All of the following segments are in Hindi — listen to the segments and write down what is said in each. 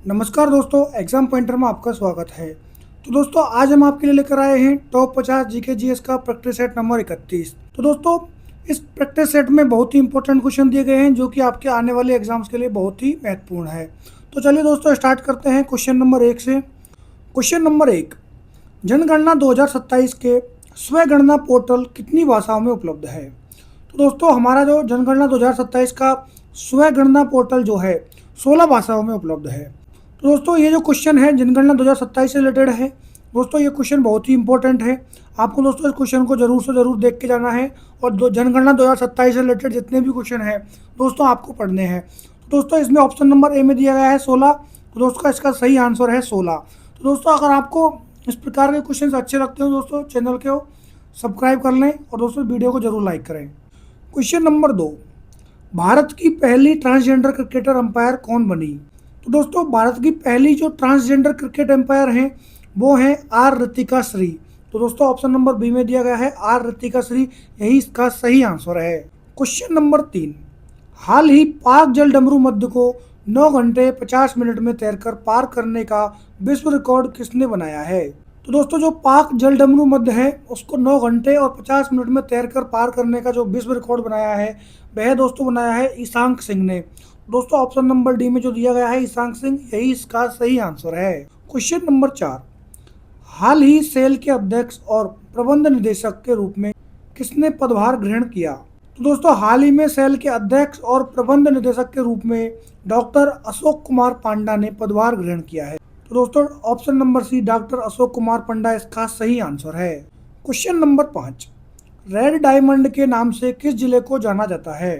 नमस्कार दोस्तों, एग्जाम पॉइंटर में आपका स्वागत है। तो दोस्तों, आज हम आपके लिए लेकर आए हैं टॉप 50 जीके जीएस का प्रैक्टिस सेट नंबर 31। तो दोस्तों, इस प्रैक्टिस सेट में बहुत ही इंपॉर्टेंट क्वेश्चन दिए गए हैं जो कि आपके आने वाले एग्जाम्स के लिए बहुत ही महत्वपूर्ण है। तो चलिए दोस्तों, स्टार्ट करते हैं क्वेश्चन नंबर 1 से। क्वेश्चन नंबर 1, जनगणना 2027 के स्वगणना पोर्टल कितनी भाषाओं में उपलब्ध है? तो दोस्तों, हमारा जो जनगणना 2027 का स्वगणना पोर्टल जो है 16 भाषाओं में उपलब्ध है। तो दोस्तों, ये जो क्वेश्चन है जनगणना 2027 से रिलेटेड है। दोस्तों, ये क्वेश्चन बहुत ही इंपॉर्टेंट है। आपको दोस्तों इस क्वेश्चन को जरूर से ज़रूर देख के जाना है और जनगणना 2027 से रिलेटेड जितने भी क्वेश्चन हैं दोस्तों आपको पढ़ने हैं। तो दोस्तों, इसमें ऑप्शन नंबर ए में दिया गया है 16। तो दोस्तों, इसका सही आंसर है 16। तो दोस्तों, अगर आपको इस प्रकार के क्वेश्चन अच्छे लगते हो दोस्तों, चैनल को सब्सक्राइब कर लें और दोस्तों वीडियो को जरूर लाइक करें। क्वेश्चन नंबर 2, भारत की पहली ट्रांसजेंडर क्रिकेटर अंपायर कौन बनी? तो दोस्तों, भारत की पहली जो ट्रांसजेंडर क्रिकेट अंपायर हैं वो हैं आर ऋतिका श्री। तो दोस्तों, ऑप्शन नंबर बी में दिया गया है आर ऋतिका श्री, यही इसका सही आंसर है। क्वेश्चन नंबर 3, हाल ही पाक जल डमरू मध्य को 9 घंटे 50 मिनट में तैरकर पार करने का विश्व रिकॉर्ड किसने बनाया है? तो दोस्तों, जो पाक जल डमरू मध्य है उसको 9 घंटे और 50 मिनट में तैरकर पार करने का जो विश्व रिकॉर्ड बनाया है वह दोस्तों बनाया है ईशांक सिंह ने। दोस्तों, ऑप्शन नंबर डी में जो दिया गया है ईशांक सिंह, यही इसका सही आंसर है। क्वेश्चन नंबर 4, हाल ही सेल के अध्यक्ष और प्रबंध निदेशक के रूप में किसने पदभार ग्रहण किया? तो दोस्तों, हाल ही में सेल के अध्यक्ष और प्रबंध निदेशक के रूप में डॉक्टर अशोक कुमार पांडा ने पदभार ग्रहण किया है। तो दोस्तों, option number C doctor Ashok Kumar Panda इसका सही आंसर है। क्वेश्चन नंबर 5, रेड डायमंड के नाम से किस जिले को जाना जाता है?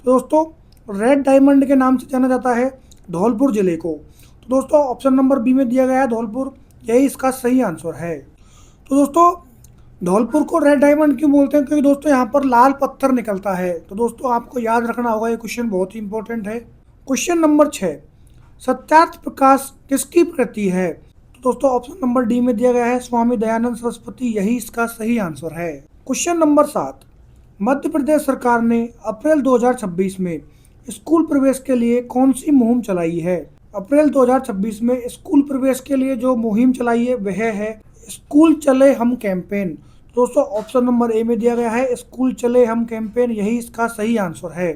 तो दोस्तों, रेड डायमंड के नाम से जाना जाता है धौलपुर जिले को। तो दोस्तों, ऑप्शन नंबर बी में दिया गया है धौलपुर, यही इसका सही आंसर है। तो दोस्तों, धौलपुर को रेड डायमंड क्यों बोलते हैं? क्योंकि दोस्तों यहाँ पर लाल पत्थर निकलता है। तो दोस्तों, आपको याद रखना होगा, ये क्वेश्चन बहुत ही इंपॉर्टेंट है। क्वेश्चन नंबर 6, सत्यार्थ प्रकाश किसकी कृति है? तो दोस्तों, ऑप्शन नंबर डी में दिया गया है स्वामी दयानंद सरस्वती, यही इसका सही आंसर है। क्वेश्चन नंबर 7, मध्य प्रदेश सरकार ने अप्रैल 2026 में स्कूल प्रवेश के लिए कौन सी मुहिम चलाई है? अप्रैल 2026 में स्कूल प्रवेश के लिए जो मुहिम चलाई है वह है स्कूल चले हम कैंपेन। दोस्तों, ऑप्शन नंबर ए में दिया गया है स्कूल चले हम कैंपेन, यही इसका सही आंसर है।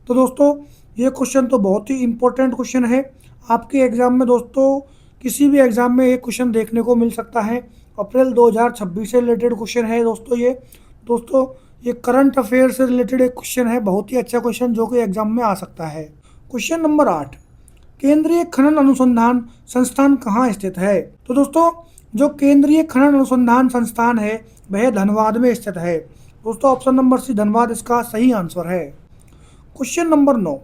तो दोस्तों, ये क्वेश्चन तो बहुत ही इम्पोर्टेंट क्वेश्चन है। आपके एग्जाम में दोस्तों किसी भी एग्जाम में ये क्वेश्चन देखने को मिल सकता है। अप्रैल 2026 से रिलेटेड क्वेश्चन है दोस्तों ये। दोस्तों, ये करंट अफेयर से रिलेटेड एक क्वेश्चन है, बहुत ही अच्छा क्वेश्चन जो कि एग्जाम में आ सकता है। क्वेश्चन नंबर 8, केंद्रीय खनन अनुसंधान संस्थान कहाँ स्थित है? तो दोस्तों, जो केंद्रीय खनन अनुसंधान संस्थान है वह धनबाद में स्थित है। दोस्तों, ऑप्शन नंबर सी धनबाद इसका सही आंसर है। क्वेश्चन नंबर 9,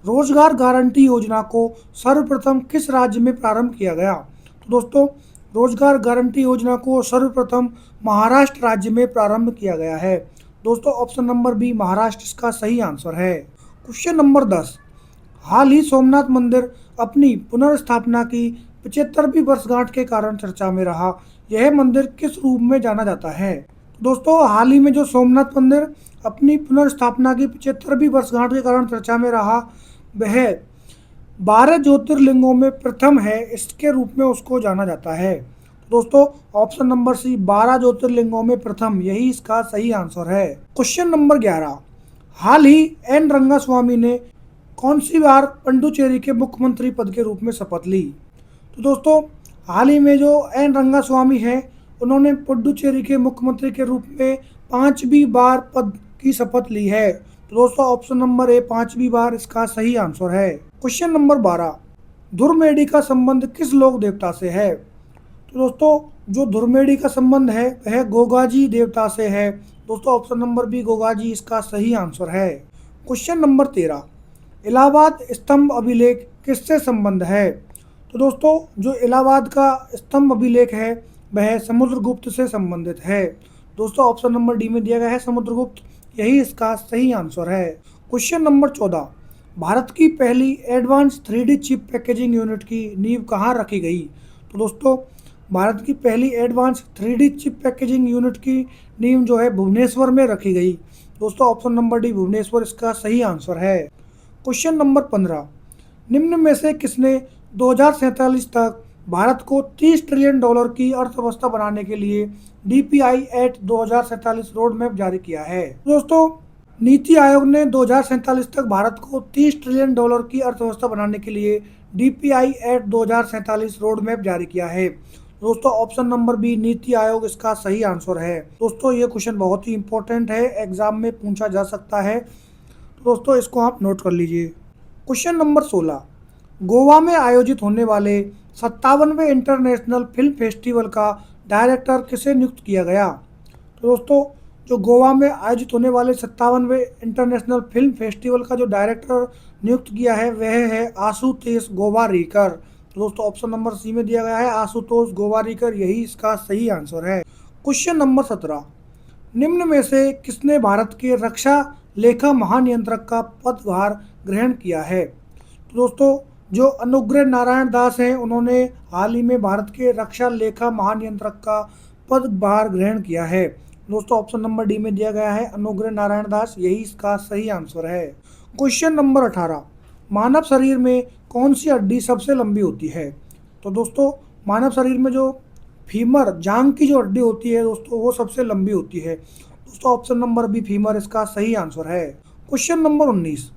रोजगार गारंटी योजना को सर्वप्रथम किस राज्य में प्रारंभ किया गया? तो दोस्तों, रोजगार गारंटी योजना को सर्वप्रथम महाराष्ट्र राज्य में प्रारंभ किया गया है। दोस्तों, ऑप्शन नंबर बी महाराष्ट्र इसका सही आंसर है। क्वेश्चन नंबर 10, हाल ही सोमनाथ मंदिर अपनी पुनर्स्थापना की 75वीं वर्षगांठ के कारण चर्चा में रहा। यह मंदिर किस रूप में जाना जाता है? दोस्तों, हाल ही में जो सोमनाथ मंदिर अपनी पुनर्स्थापना की 75वीं वर्षगांठ के कारण चर्चा में रहा वह 12 ज्योतिर्लिंगों में प्रथम है, इसके रूप में उसको जाना जाता है। दोस्तों, ऑप्शन नंबर सी 12 ज्योतिर्लिंगों में प्रथम, यही इसका सही आंसर है। क्वेश्चन नंबर 11, हाल ही एन रंगास्वामी ने कौन सी बार पुडुचेरी के मुख्यमंत्री पद के रूप में शपथ ली? तो दोस्तों, हाल ही में जो एन रंगास्वामी है उन्होंने पुडुचेरी के मुख्यमंत्री के रूप में 5वीं बार पद की शपथ ली है। तो दोस्तों, ऑप्शन नंबर ए 5वीं बार इसका सही आंसर है। क्वेश्चन नंबर 12, धुरमेडी का संबंध किस लोक देवता से है? तो दोस्तों, जो धुरमेडी का संबंध है वह गोगाजी देवता से है। दोस्तों, ऑप्शन नंबर बी गोगाजी इसका सही आंसर है। क्वेश्चन नंबर 13, इलाहाबाद स्तंभ अभिलेख किससे संबंध है? तो दोस्तों, जो इलाहाबाद का स्तंभ अभिलेख है वह समुद्रगुप्त से संबंधित है। दोस्तों, ऑप्शन नंबर डी में दिया गया है समुद्रगुप्त, यही इसका सही आंसर है। क्वेश्चन नंबर 14, भारत की पहली advance 3D chip packaging unit की नींव कहाँ रखी गई? तो दोस्तों, भारत की पहली advance 3D chip packaging unit की नींव जो है भुवनेश्वर में रखी गई। दोस्तों, ऑप्शन नंबर डी भुवनेश्वर इसका सही आंसर है। क्वेश्चन नंबर 15, निम्न में से किसने 2047 तक भारत को $30 ट्रिलियन की अर्थव्यवस्था बनाने के लिए डीपीआई एट 2047 रोड मैप जारी किया है। दोस्तों, नीति आयोग ने 2047 तक भारत को $30 ट्रिलियन की अर्थव्यवस्था बनाने के लिए डीपीआई एट 2047 रोड मैप जारी किया है। दोस्तों, option number B NITI Aayog इसका सही आंसर है। दोस्तों, ये क्वेश्चन बहुत ही इंपॉर्टेंट है, एग्जाम में पूछा जा सकता है, तो दोस्तों इसको आप नोट कर लीजिए। क्वेश्चन नंबर 16, गोवा में आयोजित होने वाले 57वें इंटरनेशनल फिल्म फेस्टिवल का डायरेक्टर किसे नियुक्त किया गया? तो दोस्तों, जो गोवा में आयोजित होने वाले 57वें इंटरनेशनल फिल्म फेस्टिवल का जो डायरेक्टर नियुक्त किया है वह है आशुतोष गोवारिकर। तो दोस्तों, ऑप्शन नंबर सी में दिया गया है आशुतोष गोवारिकर, यही इसका सही आंसर है। क्वेश्चन नंबर 17, निम्न में से किसने भारत के रक्षा लेखा महानियंत्रक का पदभार ग्रहण किया है? तो दोस्तों, जो अनुग्रह नारायण दास हैं उन्होंने हाल ही में भारत के रक्षा लेखा महानियंत्रक का पदभार ग्रहण किया है। दोस्तों, ऑप्शन नंबर डी में दिया गया है अनुग्रह नारायण दास, यही इसका सही आंसर है। क्वेश्चन नंबर 18, मानव शरीर में कौन सी हड्डी सबसे लंबी होती है? तो दोस्तों, मानव शरीर में जो फीमर जांग की जो हड्डी होती है दोस्तों वो सबसे लंबी होती है। दोस्तों, ऑप्शन नंबर बी फीमर इसका सही आंसर है। क्वेश्चन नंबर 19,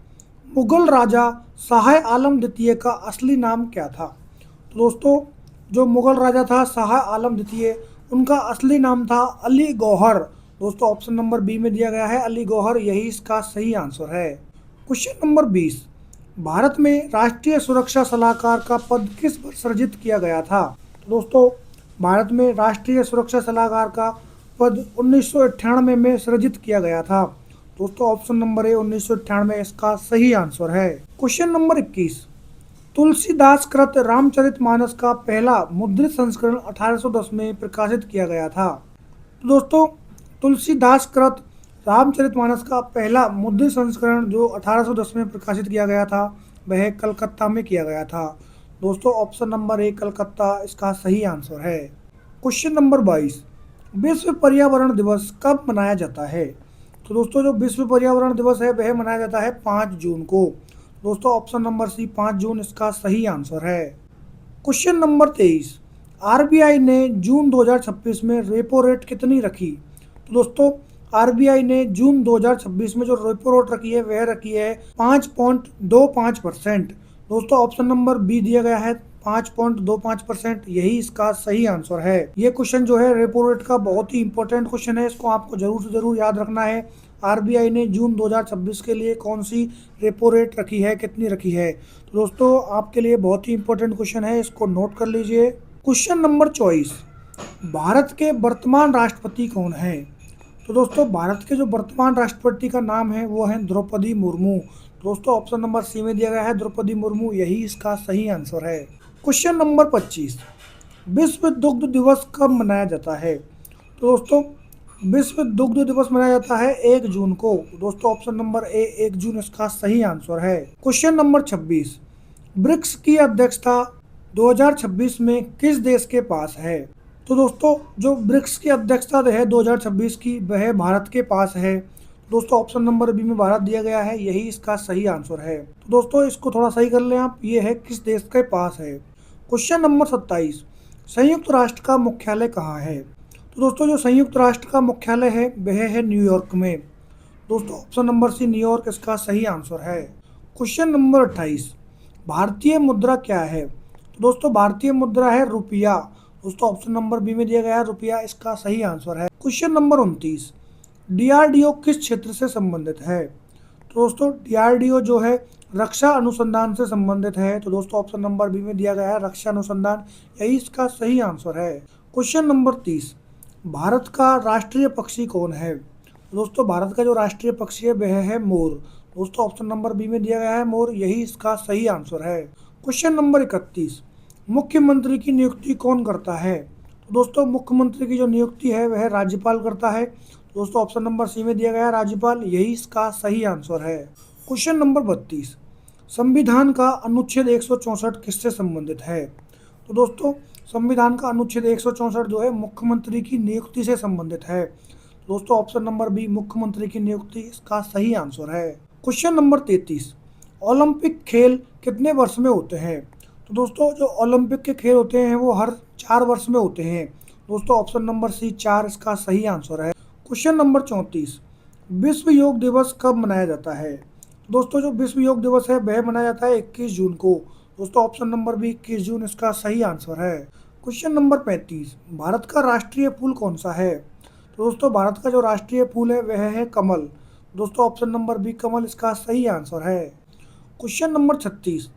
मुगल राजा शाह आलम द्वितीय का असली नाम क्या था? तो दोस्तों, जो मुगल राजा था शाह आलम द्वितीय, उनका असली नाम था अली गौहर। दोस्तों, ऑप्शन नंबर बी में दिया गया है अली गौहर, यही इसका सही आंसर है। क्वेश्चन नंबर 20, भारत में राष्ट्रीय सुरक्षा सलाहकार का पद किस वर्ष सृजित किया गया था? तो दोस्तों, भारत में राष्ट्रीय सुरक्षा सलाहकार का पद 1998 में सृजित किया गया था। दोस्तों, ऑप्शन नंबर ए 1998 इसका सही आंसर है। क्वेश्चन नंबर 21, तुलसीदास कृत रामचरितमानस का पहला मुद्रित संस्करण 1810 में प्रकाशित किया गया था। तो दोस्तों, तुलसीदास कृत रामचरितमानस का पहला मुद्रित संस्करण जो 1810 में प्रकाशित किया गया था वह कलकत्ता में किया गया था। दोस्तों, ऑप्शन नंबर ए कलकत्ता इसका सही आंसर है। क्वेश्चन नंबर 22, विश्व पर्यावरण दिवस कब मनाया जाता है? तो दोस्तों, जो विश्व पर्यावरण दिवस है वह मनाया जाता है 5 जून को। दोस्तों, ऑप्शन नंबर सी 5 जून इसका सही आंसर है। क्वेश्चन नंबर 23, आरबीआई ने जून 2026 में रेपो रेट कितनी रखी? तो दोस्तों, आरबीआई ने जून 2026 में जो रेपो रेट रखी है वह रखी है 5.25%। दोस्तों, ऑप्शन नंबर बी दिया गया है 5.25%, यही इसका सही आंसर है। ये क्वेश्चन जो है रेपो रेट का बहुत ही इंपॉर्टेंट क्वेश्चन है, इसको आपको जरूर से जरूर याद रखना है। आरबीआई ने जून 2026 के लिए कौन सी रेपो रेट रखी है, कितनी रखी है? तो दोस्तों, आपके लिए बहुत ही इंपॉर्टेंट क्वेश्चन है, इसको नोट कर लीजिए। क्वेश्चन नंबर 24, भारत के वर्तमान राष्ट्रपति कौन है? तो दोस्तों, भारत के जो वर्तमान राष्ट्रपति का नाम है वो है द्रौपदी मुर्मू। दोस्तों, ऑप्शन नंबर सी में दिया गया है द्रौपदी मुर्मू, यही इसका सही आंसर है। क्वेश्चन नंबर 25, विश्व दुग्ध दिवस कब मनाया जाता है? तो दोस्तों, विश्व दुग्ध दिवस मनाया जाता है 1 जून को। दोस्तों, ऑप्शन नंबर ए 1 जून इसका सही आंसर है। क्वेश्चन नंबर 26, ब्रिक्स की अध्यक्षता 2026 में किस देश के पास है? तो दोस्तों, जो ब्रिक्स की अध्यक्षता है 2026 की वह भारत के पास है। दोस्तों, ऑप्शन नंबर बी में भारत दिया गया है, यही इसका सही आंसर है। तो दोस्तों, इसको थोड़ा सही कर लें आप, ये है किस देश के पास है। क्वेश्चन नंबर 27, संयुक्त राष्ट्र का मुख्यालय कहाँ है? तो दोस्तों, जो संयुक्त राष्ट्र का मुख्यालय है वह है न्यूयॉर्क में। दोस्तों, ऑप्शन नंबर सी न्यूयॉर्क इसका सही आंसर है। क्वेश्चन नंबर 28, भारतीय मुद्रा क्या है? तो दोस्तों, भारतीय मुद्रा है रुपया। दोस्तों, ऑप्शन नंबर बी में दिया गया है रुपया, इसका सही आंसर है। क्वेश्चन नंबर 29, डीआरडीओ किस क्षेत्र से संबंधित है? तो दोस्तों, डीआरडीओ जो है रक्षा अनुसंधान से संबंधित है। तो दोस्तों, ऑप्शन नंबर बी में दिया गया है रक्षा अनुसंधान, यही इसका सही आंसर है। क्वेश्चन नंबर 30, भारत का राष्ट्रीय पक्षी कौन है? तो दोस्तों, भारत का जो राष्ट्रीय पक्षी है वह है मोर। दोस्तों, ऑप्शन नंबर बी में दिया गया है मोर, यही इसका सही आंसर है। क्वेश्चन नंबर 31, मुख्यमंत्री की नियुक्ति कौन करता है? तो दोस्तों, मुख्यमंत्री की जो नियुक्ति है वह राज्यपाल करता है। दोस्तों, ऑप्शन नंबर सी में दिया गया है राज्यपाल, यही इसका सही आंसर है। क्वेश्चन नंबर 32, संविधान का अनुच्छेद 164 किससे संबंधित है? तो दोस्तों, संविधान का अनुच्छेद 164 जो है मुख्यमंत्री की नियुक्ति से संबंधित है। दोस्तों, ऑप्शन नंबर बी मुख्यमंत्री की नियुक्ति इसका सही आंसर है। क्वेश्चन नंबर 33, ओलंपिक खेल कितने वर्ष में होते हैं? तो तो दोस्तों जो ओलंपिक के खेल होते हैं वो हर 4 वर्ष में होते हैं। दोस्तों ऑप्शन नंबर सी 4 इसका सही आंसर है। क्वेश्चन नंबर 34, विश्व योग दिवस कब मनाया जाता है? दोस्तों जो विश्व योग दिवस है वह मनाया जाता है 21 जून को। दोस्तों ऑप्शन नंबर बी 21 जून इसका सही आंसर है। क्वेश्चन नंबर 35, भारत का राष्ट्रीय फूल कौन सा है? तो दोस्तों भारत का जो राष्ट्रीय फूल है वह है कमल। दोस्तों ऑप्शन नंबर बी कमल इसका सही आंसर है। क्वेश्चन नंबर 36,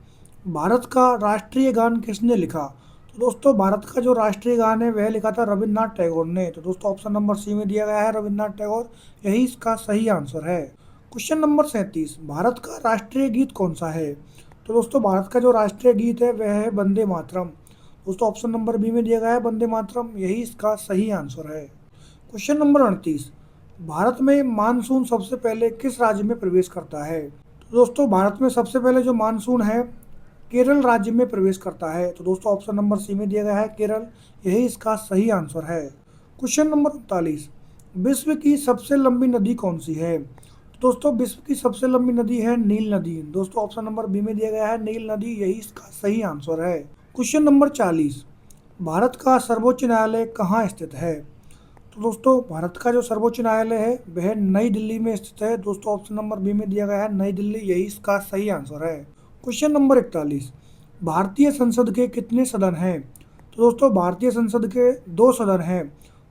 भारत का राष्ट्रीय गान किसने लिखा? तो दोस्तों भारत का जो राष्ट्रीय गान है वह लिखा था रविन्द्रनाथ टैगोर ने। तो दोस्तों ऑप्शन नंबर सी में दिया गया है रविन्द्रनाथ टैगोर, यही इसका सही आंसर है। क्वेश्चन नंबर 37, भारत का राष्ट्रीय गीत कौन सा है? तो दोस्तों भारत का जो राष्ट्रीय गीत है वह है वंदे मातरम। दोस्तों ऑप्शन नंबर बी में दिया गया है वंदे मातरम, यही इसका सही आंसर है। क्वेश्चन नंबर 38, भारत में मानसून सबसे पहले किस राज्य में प्रवेश करता है? तो दोस्तों भारत में सबसे पहले जो मानसून है केरल राज्य में प्रवेश करता है। तो दोस्तों ऑप्शन नंबर सी में दिया गया है केरल, यही इसका सही आंसर है। क्वेश्चन नंबर 39, विश्व की सबसे लंबी नदी कौन सी है? तो दोस्तों विश्व की सबसे लंबी नदी है नील नदी। दोस्तों ऑप्शन नंबर बी में दिया गया है नील नदी, यही इसका सही आंसर है। क्वेश्चन नंबर 40, भारत का सर्वोच्च न्यायालय कहाँ स्थित है? तो दोस्तों भारत का जो सर्वोच्च न्यायालय है वह नई दिल्ली में स्थित है। दोस्तों ऑप्शन नंबर बी में दिया गया है नई दिल्ली, यही इसका सही आंसर है। क्वेश्चन नंबर 41, भारतीय संसद के कितने सदन हैं? तो दोस्तों भारतीय संसद के 2 सदन हैं।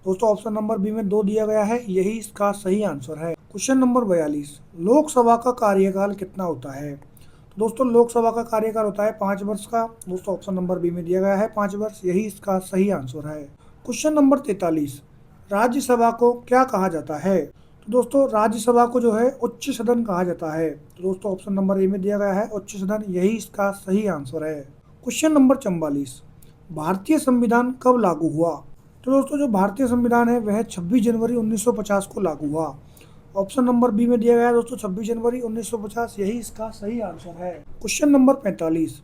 दोस्तों ऑप्शन नंबर बी में 2 दिया गया है, यही इसका सही आंसर है। क्वेश्चन नंबर 42, लोकसभा का कार्यकाल कितना होता है? तो दोस्तों लोकसभा का कार्यकाल होता है 5 वर्ष का। दोस्तों ऑप्शन नंबर बी में दिया गया है 5 वर्ष, यही इसका सही आंसर है। क्वेश्चन नंबर 43, राज्यसभा को क्या कहा जाता है? तो दोस्तों राज्यसभा को जो है उच्च सदन कहा जाता है। तो दोस्तों ऑप्शन नंबर ए में दिया गया है उच्च सदन, यही इसका सही आंसर है। क्वेश्चन नंबर 44, भारतीय संविधान कब लागू हुआ? तो दोस्तों जो भारतीय संविधान है वह 26 जनवरी 1950 को लागू हुआ। ऑप्शन नंबर बी में दिया गया है दोस्तों 26 जनवरी 1950, यही इसका सही आंसर है। क्वेश्चन नंबर 45,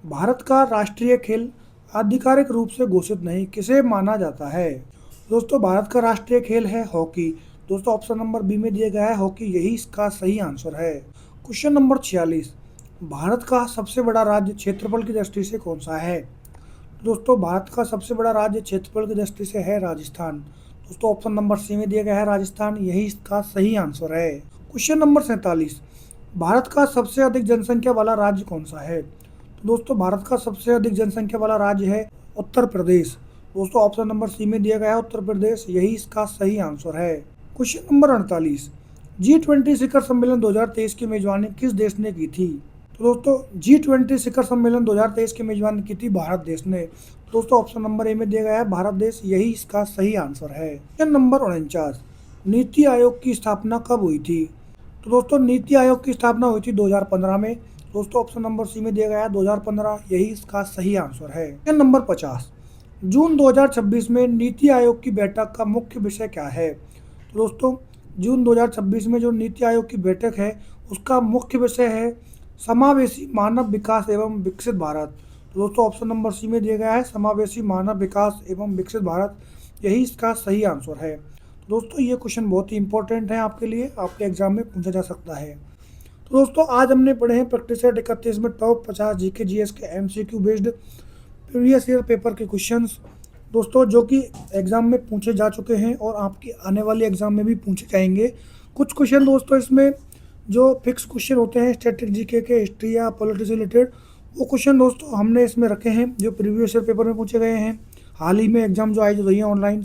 भारत का राष्ट्रीय खेल आधिकारिक रूप से घोषित नहीं किसे माना जाता है? दोस्तों भारत का राष्ट्रीय खेल है हॉकी। दोस्तों ऑप्शन नंबर बी में दिया गया है हॉकी, यही इसका सही आंसर है। क्वेश्चन नंबर 46, भारत का सबसे बड़ा राज्य क्षेत्रफल की दृष्टि से कौन सा है? दोस्तों भारत का सबसे बड़ा राज्य क्षेत्रफल की दृष्टि से है राजस्थान। दोस्तों ऑप्शन नंबर सी में दिया गया है राजस्थान, यही इसका सही आंसर है। क्वेश्चन नंबर 47, भारत का सबसे अधिक जनसंख्या वाला राज्य कौन सा है? तो दोस्तों भारत का सबसे अधिक जनसंख्या वाला राज्य है उत्तर प्रदेश। दोस्तों ऑप्शन नंबर सी में दिया गया है उत्तर प्रदेश, यही इसका सही आंसर है। क्वेश्चन नंबर 48, G20 शिखर सम्मेलन 2023 की मेजबानी किस देश ने की थी? तो दोस्तों G20 शिखर सम्मेलन 2023 की मेजबानी की थी भारत देश ने। दोस्तों ऑप्शन नंबर ए में दिया गया है भारत देश, यही इसका सही आंसर है। क्वेश्चन नंबर 49, नीति आयोग की स्थापना कब हुई थी? तो दोस्तों नीति आयोग की स्थापना हुई थी 2015 में। दोस्तों ऑप्शन नंबर सी में दिया गया है 2015, यही इसका सही आंसर है। क्वेश्चन नंबर 50, जून 2026 में नीति आयोग की बैठक का मुख्य विषय क्या है? तो दोस्तों जून 2026 में जो नीति आयोग की बैठक है उसका मुख्य विषय है समावेशी मानव विकास एवं विकसित भारत। तो दोस्तों ऑप्शन नंबर सी में दिया गया है समावेशी मानव विकास एवं विकसित भारत, यही इसका सही आंसर है। तो दोस्तों ये क्वेश्चन बहुत ही इंपॉर्टेंट है आपके लिए, आपके एग्जाम में पूछा जा सकता है। तो दोस्तों आज हमने पढ़े हैं प्रैक्टिस सेट 31 में टॉप 50 जीके जीएस के MCQ based previous year paper के क्वेश्चंस दोस्तों जो कि एग्ज़ाम में पूछे जा चुके हैं और आपके आने वाले एग्ज़ाम में भी पूछे जाएंगे। कुछ क्वेश्चन दोस्तों इसमें जो फिक्स क्वेश्चन होते हैं स्टैटिक जीके के हिस्ट्री या पॉलिटिक्स से रिलेटेड, वो क्वेश्चन दोस्तों हमने इसमें रखे हैं जो प्रीवियस ईयर पेपर में पूछे गए हैं, हाल ही में एग्ज़ाम जो आई रही है ऑनलाइन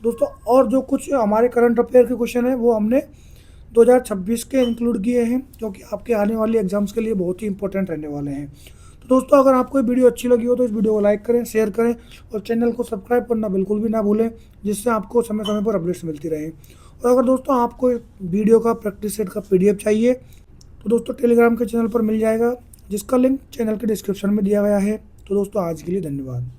दोस्तों। और जो कुछ हमारे करंट अफेयर के क्वेश्चन हैं वो हमने 2026 के इंक्लूड किए हैं, क्योंकि आपके आने वाले एग्जाम्स के लिए बहुत ही इंपॉर्टेंट रहने वाले हैं। तो दोस्तों अगर आपको ये वीडियो अच्छी लगी हो तो इस वीडियो को लाइक करें, शेयर करें और चैनल को सब्सक्राइब करना बिल्कुल भी ना भूलें, जिससे आपको समय समय पर अपडेट्स मिलती रहे। और अगर दोस्तों आपको वीडियो का प्रैक्टिस सेट का PDF चाहिए तो दोस्तों टेलीग्राम के चैनल पर मिल जाएगा, जिसका लिंक चैनल के डिस्क्रिप्शन में दिया गया है। तो दोस्तों आज के लिए धन्यवाद।